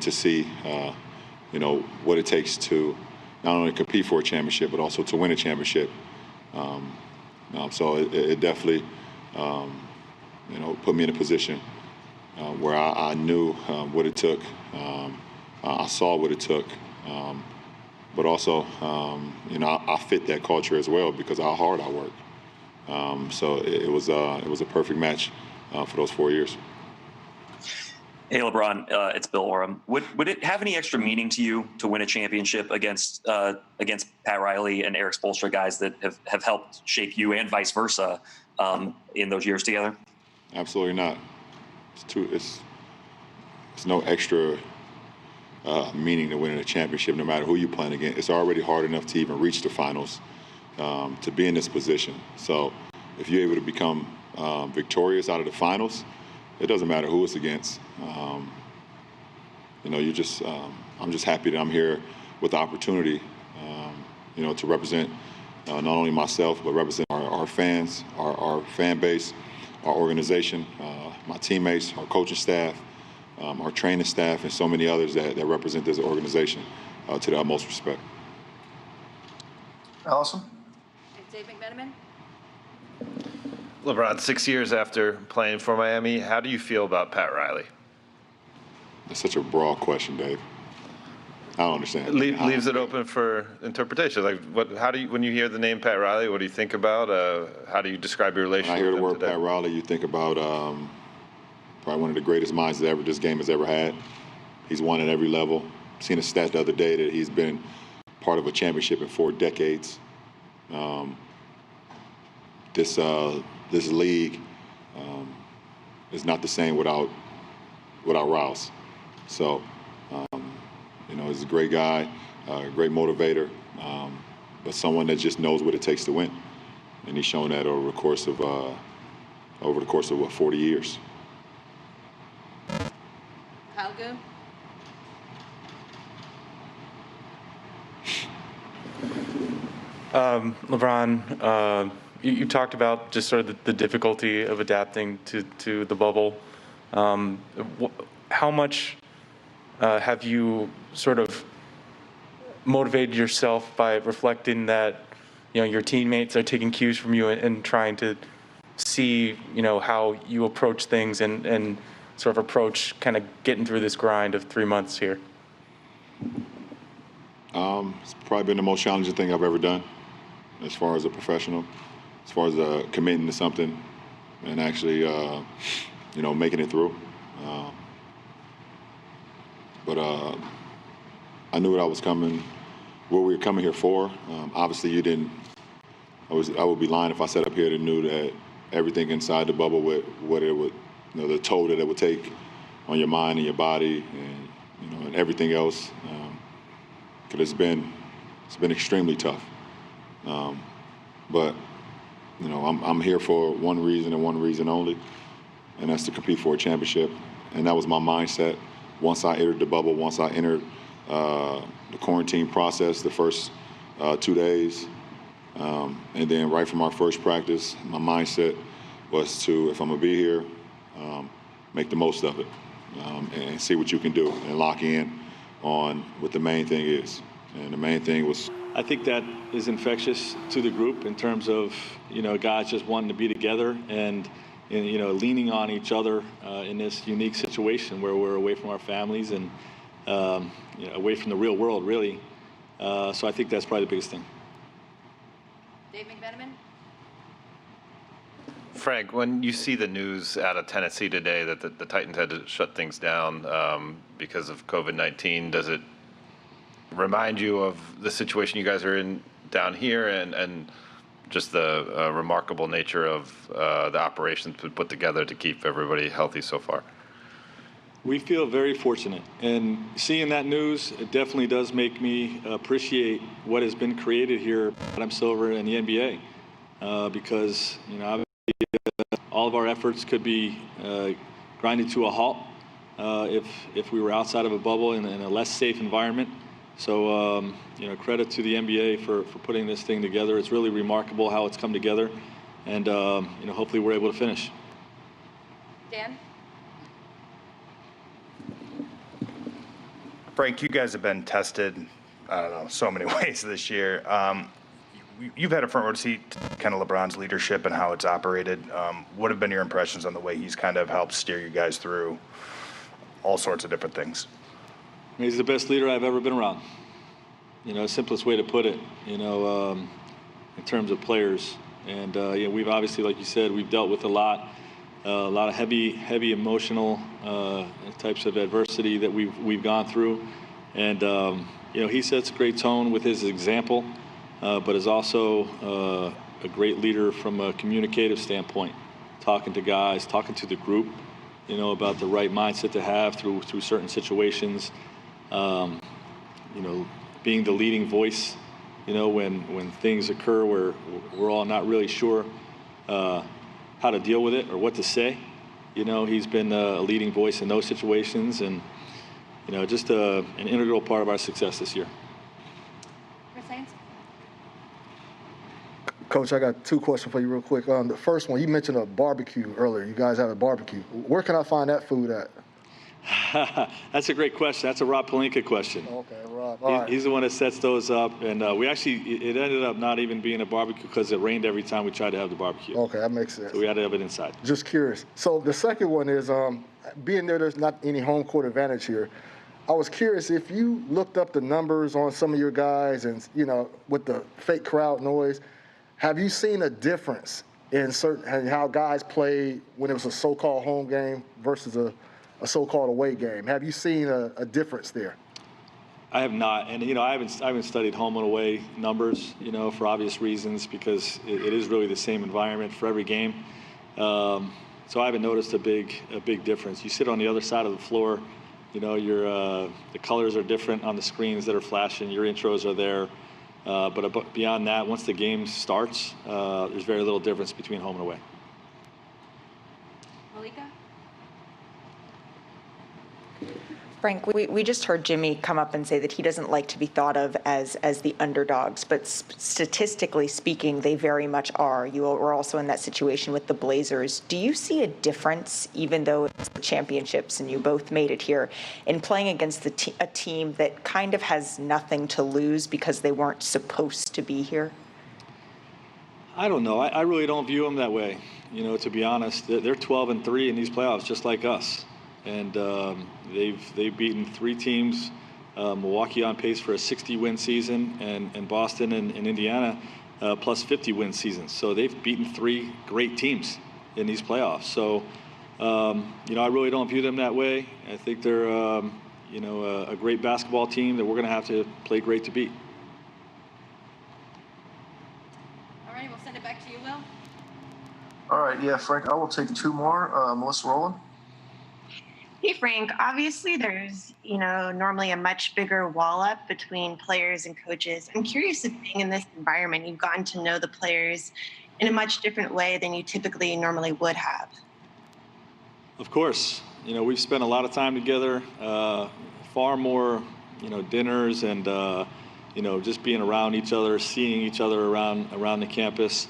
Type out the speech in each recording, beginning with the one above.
to see, what it takes to not only compete for a championship, but also to win a championship. So it definitely, put me in a position where I knew what it took. I saw what it took. But also, I fit that culture as well because of how hard I work. So it was a perfect match for those 4 years. Hey, LeBron, it's Bill Oram. Would it have any extra meaning to you to win a championship against Pat Riley and Eric Spoelstra, guys that have helped shape you and vice versa in those years together? Absolutely not. It's no extra meaning to winning a championship, no matter who you're playing against. It's already hard enough to even reach the finals, to be in this position. So if you're able to become victorious out of the finals, it doesn't matter who it's against. I'm just happy that I'm here with the opportunity, to represent not only myself, but represent our fans, our fan base, our organization, my teammates, our coaching staff, our training staff, and so many others that represent this organization to the utmost respect. Allison? And Dave McMenamin? LeBron, 6 years after playing for Miami, how do you feel about Pat Riley? That's such a broad question, Dave. I don't understand. Leaves it open for interpretation. Like, when you hear the name Pat Riley, what do you think about? How do you describe your relationship? When I hear with the him word today? Pat Riley, you think about probably one of the greatest minds that this game has ever had. He's won at every level. Seen a stat the other day that he's been part of a championship in 4 decades. This league is not the same without Rouse. So, he's a great guy, a great motivator, but someone that just knows what it takes to win. And he's shown that over the course of 40 years. Kyle Goon? LeBron, you talked about just sort of the difficulty of adapting to the bubble. How much have you sort of motivated yourself by reflecting that, your teammates are taking cues from you and trying to see, how you approach things and sort of approach kind of getting through this grind of 3 months here? It's probably been the most challenging thing I've ever done as far as a professional, as far as committing to something and actually, making it through. But I knew what I was coming, what we were coming here for. Obviously, you didn't. I would be lying if I sat up here and knew that everything inside the bubble, what it would, the toll that it would take on your mind and your body, and everything else. Because it's been extremely tough. But I'm here for one reason and one reason only, and that's to compete for a championship. And that was my mindset once I entered the bubble, once I entered the quarantine process, the first 2 days. And then right from our first practice, my mindset was to, if I'm going to be here, make the most of it and see what you can do and lock in on what the main thing is. And the main thing was... I think that is infectious to the group in terms of, guys just wanting to be together and leaning on each other in this unique situation where we're away from our families and, away from the real world, really. So I think that's probably the biggest thing. Dave McMenamin? Frank, when you see the news out of Tennessee today that the Titans had to shut things down because of COVID-19, does it remind you of the situation you guys are in down here and just the remarkable nature of the operations put together to keep everybody healthy so far? We feel very fortunate, and seeing that news, it definitely does make me appreciate what has been created here at Adam Silver and the NBA, because obviously all of our efforts could be grinded to a halt if we were outside of a bubble in a less safe environment. So credit to the NBA for putting this thing together. It's really remarkable how it's come together, and hopefully we're able to finish. Dan? Frank, you guys have been tested, I don't know, so many ways this year. You've had a front row seat to kind of LeBron's leadership and how it's operated. What have been your impressions on the way he's kind of helped steer you guys through all sorts of different things? He's the best leader I've ever been around. Simplest way to put it, in terms of players. And we've obviously, like you said, we've dealt with a lot of heavy emotional types of adversity that we've gone through. And he sets a great tone with his example, but is also a great leader from a communicative standpoint, talking to guys, talking to the group, about the right mindset to have through certain situations. Being the leading voice, when things occur where we're all not really sure how to deal with it or what to say. He's been a leading voice in those situations, and just an integral part of our success this year. Chris Haynes? Coach, I got two questions for you real quick. The first one, you mentioned a barbecue earlier. You guys have a barbecue. Where can I find that food at? That's a great question. That's a Rob Pelinka question. Okay, Rob. All right. He's the one that sets those up, and it ended up not even being a barbecue because it rained every time we tried to have the barbecue. Okay, that makes sense. So we had to have it inside. Just curious. So the second one is, being there's not any home court advantage here. I was curious if you looked up the numbers on some of your guys and, with the fake crowd noise, have you seen a difference in how guys played when it was a so-called home game versus a so-called away game? Have you seen a difference there? I have not, and I haven't studied home and away numbers, for obvious reasons, because it is really the same environment for every game. So I haven't noticed a big difference. You sit on the other side of the floor, the colors are different on the screens that are flashing. Your intros are there, but beyond that, once the game starts, there's very little difference between home and away. Malika? Frank, we just heard Jimmy come up and say that he doesn't like to be thought of as the underdogs, but statistically speaking, they very much are. You were also in that situation with the Blazers. Do you see a difference, even though it's the championships and you both made it here, in playing against a team that kind of has nothing to lose because they weren't supposed to be here? I don't know. I really don't view them that way. To be honest, they're 12-3 in these playoffs, just like us. And they've beaten three teams, Milwaukee on pace for a 60-win season, and Boston and Indiana plus 50-win seasons. So they've beaten three great teams in these playoffs. So, I really don't view them that way. I think they're, a great basketball team that we're going to have to play great to beat. All right, we'll send it back to you, Will. All right, yeah, Frank, I will take two more. Melissa Rowland. Hey, Frank, obviously there's, normally a much bigger wall up between players and coaches. I'm curious if being in this environment, you've gotten to know the players in a much different way than you typically normally would have. Of course. We've spent a lot of time together, far more, dinners and, just being around each other, seeing each other around the campus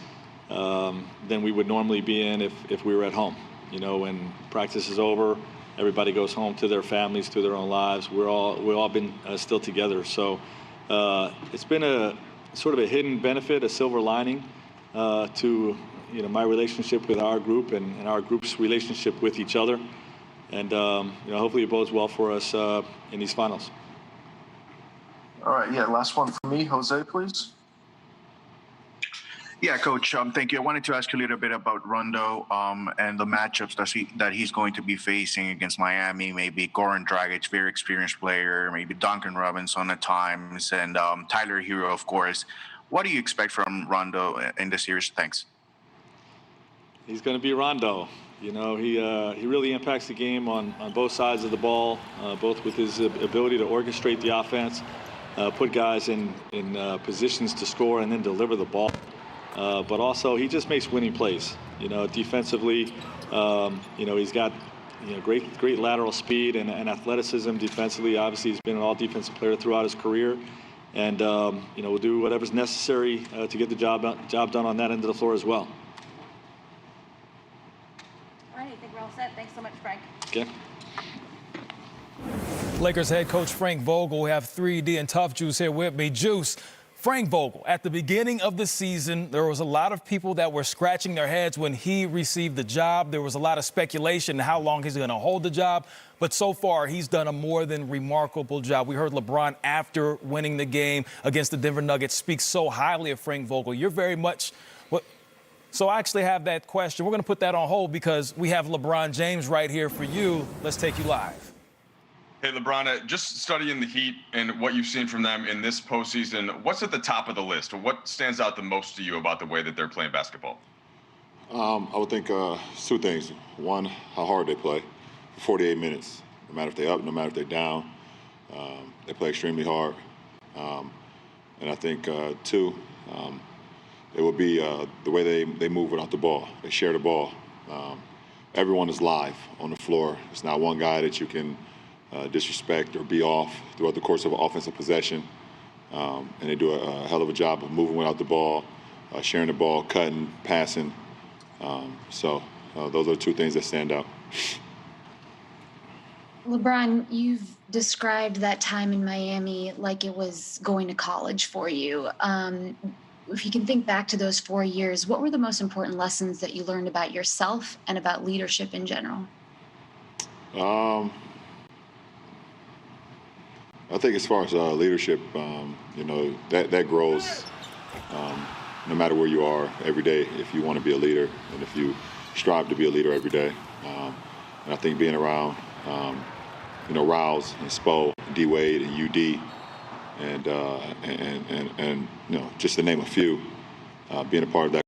than we would normally be in if we were at home. When practice is over, everybody goes home to their families, to their own lives. We've all been still together. So it's been a sort of a hidden benefit, a silver lining to my relationship with our group and our group's relationship with each other. And hopefully it bodes well for us in these finals. All right, yeah, last one for me. Jose, please. Yeah, Coach, thank you. I wanted to ask you a little bit about Rondo and the matchups that he's going to be facing against Miami, maybe Goran Dragic, very experienced player, maybe Duncan Robinson at times, and Tyler Hero, of course. What do you expect from Rondo in this series? Thanks. He's going to be Rondo. He really impacts the game on both sides of the ball, both with his ability to orchestrate the offense, put guys in positions to score, and then deliver the ball. But also, he just makes winning plays. Defensively, he's got great lateral speed and athleticism. Defensively, obviously, he's been an all-defensive player throughout his career, and we'll do whatever's necessary to get the job done on that end of the floor as well. All right, I think we're all set. Thanks so much, Frank. Okay. Lakers head coach Frank Vogel. We have 3D and Tough Juice here with me. Juice, Frank Vogel, at the beginning of the season, there was a lot of people that were scratching their heads when he received the job. There was a lot of speculation how long he's going to hold the job. But so far, he's done a more than remarkable job. We heard LeBron, after winning the game against the Denver Nuggets, speak so highly of Frank Vogel. You're very much what. So I actually have that question. We're going to put that on hold because we have LeBron James right here for you. Let's take you live. Hey, LeBron, just studying the Heat and what you've seen from them in this postseason, what's at the top of the list? What stands out the most to you about the way that they're playing basketball? I would think two things. One, how hard they play for 48 minutes. No matter if they're up, no matter if they're down, they play extremely hard. And I think, two, it would be the way they move without the ball. They share the ball. Everyone is live on the floor. It's not one guy that you can disrespect or be off throughout the course of an offensive possession. And they do a hell of a job of moving without the ball, sharing the ball, cutting, passing. So those are the two things that stand out. LeBron, you've described that time in Miami like it was going to college for you. If you can think back to those 4 years, what were the most important lessons that you learned about yourself and about leadership in general? I think as far as leadership, that grows no matter where you are every day if you want to be a leader and if you strive to be a leader every day. And I think being around, Rouse and Spo, D Wade and UD, and just to name a few, being a part of that